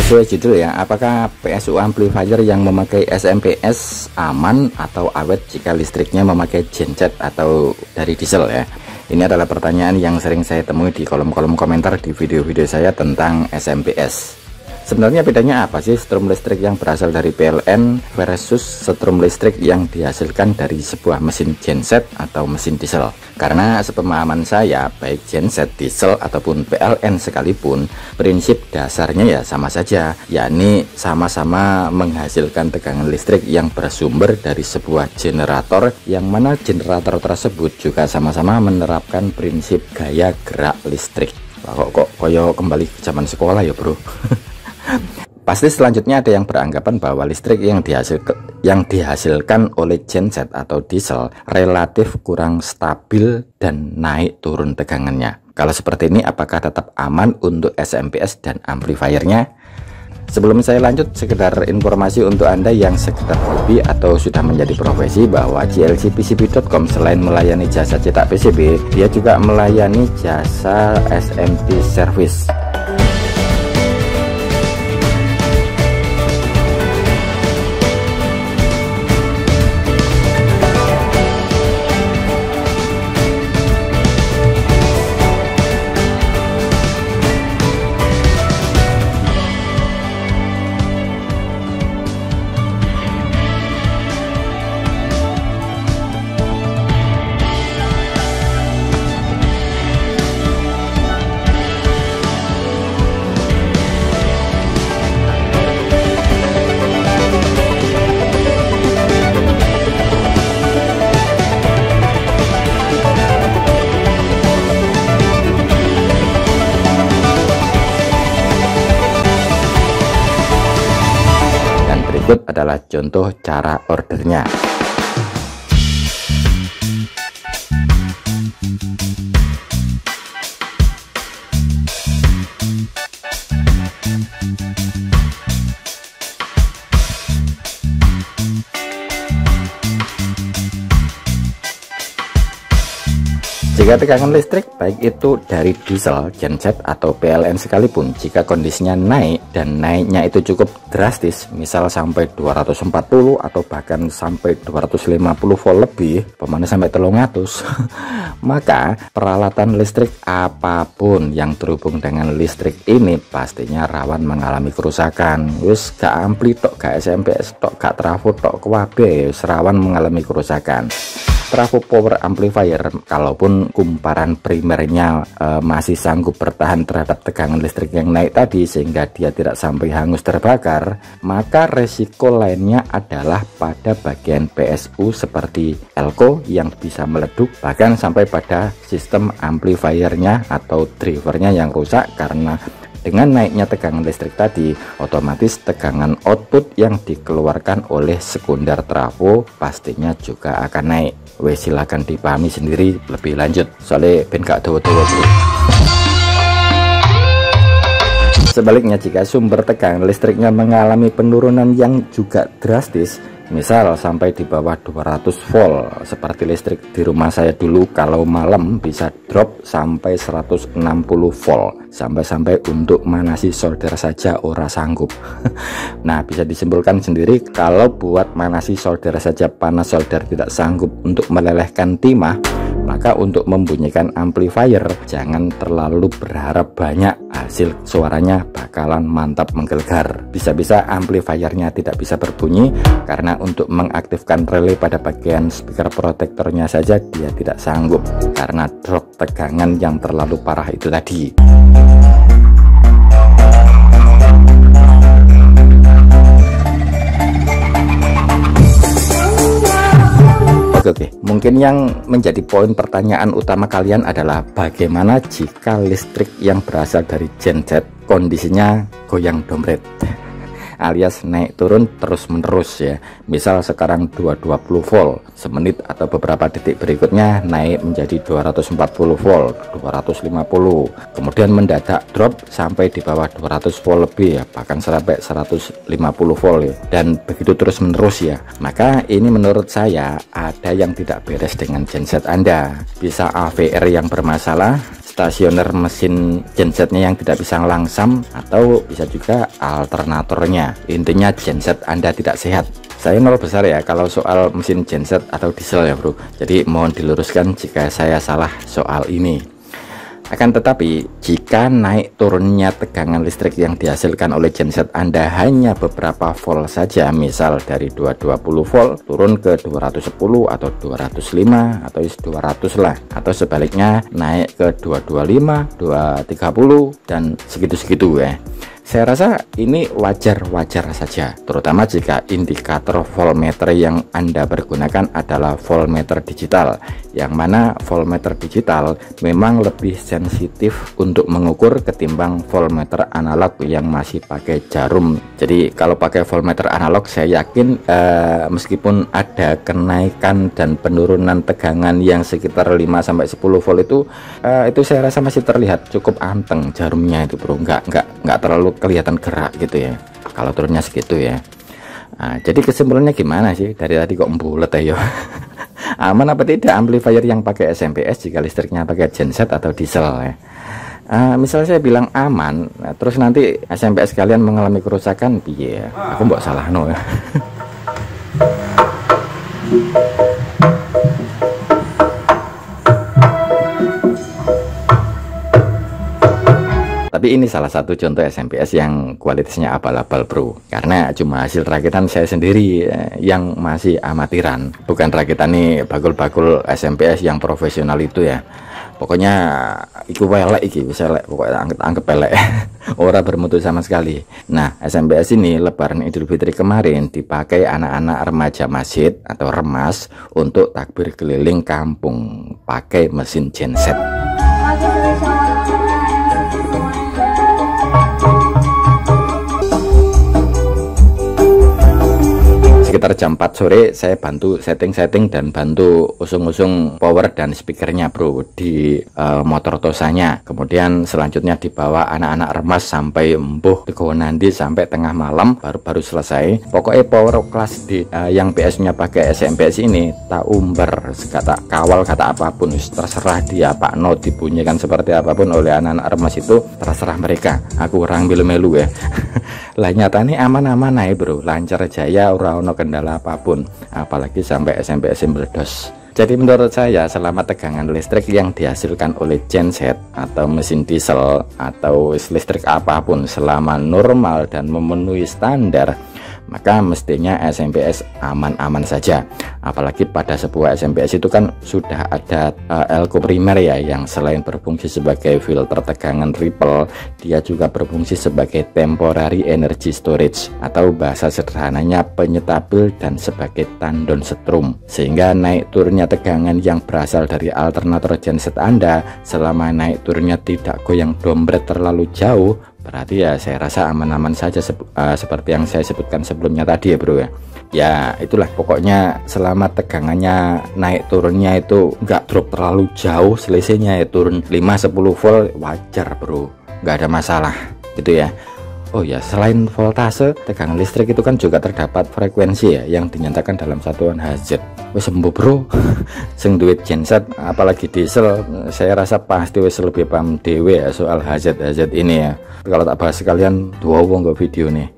Sesuai judul ya, apakah PSU amplifier yang memakai SMPS aman atau awet jika listriknya memakai genset atau dari diesel ya? Ini adalah pertanyaan yang sering saya temui di kolom-kolom komentar di video-video saya tentang SMPS. Sebenarnya bedanya apa sih strom listrik yang berasal dari PLN versus strom listrik yang dihasilkan dari sebuah mesin genset atau mesin diesel? Karena sepemahaman saya, baik genset, diesel ataupun PLN sekalipun, prinsip dasarnya ya sama saja, yakni sama-sama menghasilkan tegangan listrik yang bersumber dari sebuah generator, yang mana generator tersebut juga sama-sama menerapkan prinsip gaya gerak listrik. Wah, kok koyo kembali ke zaman sekolah ya bro. Pasti selanjutnya ada yang beranggapan bahwa listrik yang dihasilkan oleh genset atau diesel relatif kurang stabil dan naik turun tegangannya. Kalau seperti ini, apakah tetap aman untuk SMPS dan amplifiernya? Sebelum saya lanjut, sekedar informasi untuk Anda yang sekedar hobi atau sudah menjadi profesi bahwa jlcpcb.com selain melayani jasa cetak PCB, dia juga melayani jasa SMT service. Berikut adalah contoh cara ordernya. Jika tegangan listrik baik itu dari diesel, genset atau PLN sekalipun, jika kondisinya naik dan naiknya itu cukup drastis, misal sampai 240 atau bahkan sampai 250 volt lebih, pemana sampai 300, maka peralatan listrik apapun yang terhubung dengan listrik ini pastinya rawan mengalami kerusakan. Wis gak ampli tok, gak SMPS tok, gak trafo tok, kuwabe rawan mengalami kerusakan. Trafo power amplifier, kalaupun kumparan primernya masih sanggup bertahan terhadap tegangan listrik yang naik tadi sehingga dia tidak sampai hangus terbakar, maka resiko lainnya adalah pada bagian PSU seperti elko yang bisa meleduk, bahkan sampai pada sistem amplifiernya atau drivernya yang rusak. Karena dengan naiknya tegangan listrik tadi, otomatis tegangan output yang dikeluarkan oleh sekunder trafo pastinya juga akan naik. Wes silahkan dipahami sendiri lebih lanjut, soalnya ben gak dawa-dawa bro. Sebaliknya, jika sumber tegangan listriknya mengalami penurunan yang juga drastis, misal sampai di bawah 200 volt, seperti listrik di rumah saya dulu, kalau malam bisa drop sampai 160 volt, sampai untuk manasi solder saja ora sanggup. Nah, bisa disimpulkan sendiri, kalau buat manasi solder saja panas solder tidak sanggup untuk melelehkan timah, maka untuk membunyikan amplifier jangan terlalu berharap banyak, hasil suaranya bakalan mantap menggelegar. Bisa-bisa amplifiernya tidak bisa berbunyi karena untuk mengaktifkan relay pada bagian speaker protektornya saja dia tidak sanggup karena drop tegangan yang terlalu parah itu tadi. Oke, mungkin yang menjadi poin pertanyaan utama kalian adalah bagaimana jika listrik yang berasal dari genset kondisinya goyang dompet, alias naik turun terus menerus ya. Misal sekarang 220 volt, semenit atau beberapa detik berikutnya naik menjadi 240 volt, 250, kemudian mendadak drop sampai di bawah 200 volt lebih ya, bahkan sampai 150 volt ya, dan begitu terus menerus ya. Maka ini menurut saya ada yang tidak beres dengan genset Anda. Bisa AVR yang bermasalah, stasioner mesin gensetnya yang tidak bisa langsam, atau bisa juga alternatornya. Intinya genset Anda tidak sehat. Saya nol besar ya kalau soal mesin genset atau diesel ya bro, jadi mohon diluruskan jika saya salah soal ini. Akan tetapi, jika naik turunnya tegangan listrik yang dihasilkan oleh genset Anda hanya beberapa volt saja, misal dari 220 volt turun ke 210 atau 205 atau 200 lah, atau sebaliknya naik ke 225, 230 dan segitu-segitu ya. Saya rasa ini wajar-wajar saja, terutama jika indikator voltmeter yang Anda pergunakan adalah voltmeter digital, yang mana voltmeter digital memang lebih sensitif untuk mengukur ketimbang voltmeter analog yang masih pakai jarum. Jadi kalau pakai voltmeter analog, saya yakin meskipun ada kenaikan dan penurunan tegangan yang sekitar 5-10 volt itu saya rasa masih terlihat cukup anteng jarumnya itu bro, nggak terlalu kelihatan gerak gitu ya kalau turunnya segitu ya. Nah, jadi kesimpulannya gimana sih dari tadi kok bulet ya? Aman apa tidak amplifier yang pakai SMPS jika listriknya pakai genset atau diesel ya? Misalnya saya bilang aman, nah, terus nanti SMPS kalian mengalami kerusakan, piye ya? Aku mbok salah no ya. Tapi ini salah satu contoh SMPS yang kualitasnya abal-abal bro, karena cuma hasil rakitan saya sendiri yang masih amatiran, bukan rakitan nih bakul-bakul SMPS yang profesional itu ya. Pokoknya iku welek iki, bisa lek pokoknya anggap pelek. Ora bermutu sama sekali. Nah, SMPS ini lebaran Idul Fitri kemarin dipakai anak-anak remaja masjid atau remas untuk takbir keliling kampung pakai mesin genset. Sekitar jam 4 sore saya bantu setting-setting dan bantu usung-usung power dan speakernya bro di motor tosanya. Kemudian selanjutnya dibawa anak-anak remas sampai embuh nanti sampai tengah malam baru selesai. Pokoknya power class di yang PS nya pakai SMPS ini tak umbar, tak kawal kata apapun, terserah dia Pak No dibunyikan seperti apapun oleh anak-anak remas itu terserah mereka. Aku orang melu-melu ya. Lah nyatanya aman-aman aja bro, lancar jaya, ora ono kendala apapun, apalagi sampai SMPS meledos. Jadi menurut saya selama tegangan listrik yang dihasilkan oleh genset atau mesin diesel atau listrik apapun selama normal dan memenuhi standar, maka mestinya SMPS aman-aman saja. Apalagi pada sebuah SMPS itu kan sudah ada elko primer ya, yang selain berfungsi sebagai filter tegangan ripple, dia juga berfungsi sebagai temporary energy storage atau bahasa sederhananya penyetabil dan sebagai tandon setrum, sehingga naik turunnya tegangan yang berasal dari alternator genset Anda selama naik turunnya tidak goyang dompet terlalu jauh, berarti ya saya rasa aman-aman saja seperti yang saya sebutkan sebelumnya tadi ya bro ya. Ya itulah pokoknya selama tegangannya naik turunnya itu nggak drop terlalu jauh, selisihnya ya turun 5-10 volt wajar bro, nggak ada masalah gitu ya. Oh ya, selain voltase, tegangan listrik itu kan juga terdapat frekuensi ya yang dinyatakan dalam satuan Hz. Wes sembuh bro. Sing duit genset apalagi diesel, saya rasa pasti wes lebih paham dewe ya soal Hz ini ya. Kalau tak bahas sekalian dua wong video nih.